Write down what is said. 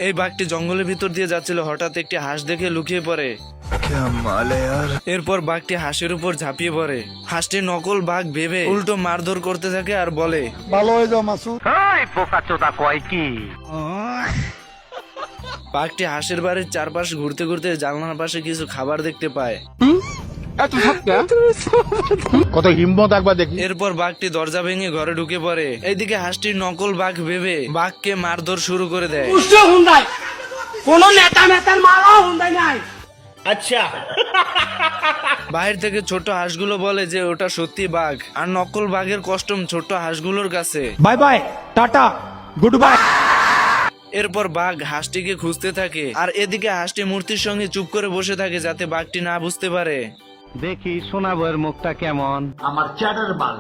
এই বাঘটি জঙ্গলের ভিতর দিয়ে যাচ্ছিল, হঠাৎ একটি হাঁস দেখে লুকিয়ে পড়ে। এরপর বাঘটি হাঁসের উপর ঝাঁপিয়ে পড়ে। হাঁসটি নকল বাঘ ভেবে উল্টো মারধর করতে থাকে আর বলে, ভালো হয়ে যাও মাসুদ। বাঘটি হাঁসের বাড়ির চারপাশ ঘুরতে ঘুরতে জানলার পাশে কিছু খাবার দেখতে পায়। কত হিম্মত একবার দেখি। এরপর বাঘটি দরজা ভেঙে ঘরে ঢুকে পড়ে। এইদিকে হাঁসটি নকল বাঘ ভেবে বাঘকে মারধর শুরু করে দেয়। কোন নেতা মেতার মারা হুন্দাই নাই। আচ্ছা, বাইরে থেকে ছোট হাঁসগুলো বলে যে ওটা সত্যি বাঘ, আর নকল বাঘের কস্টিউম ছোট হাঁসগুলোর কাছে। Bye bye, tata, good bye. এরপর বাঘ হাঁসটিকে খুঁজতে থাকে, আর এদিকে হাঁসটি মূর্তির সঙ্গে চুপ করে বসে থাকে যাতে বাঘটি না বুঝতে পারে। দেখি সোনা বউয়ের মুখটা কেমন। আমার চ্যাটার বাল।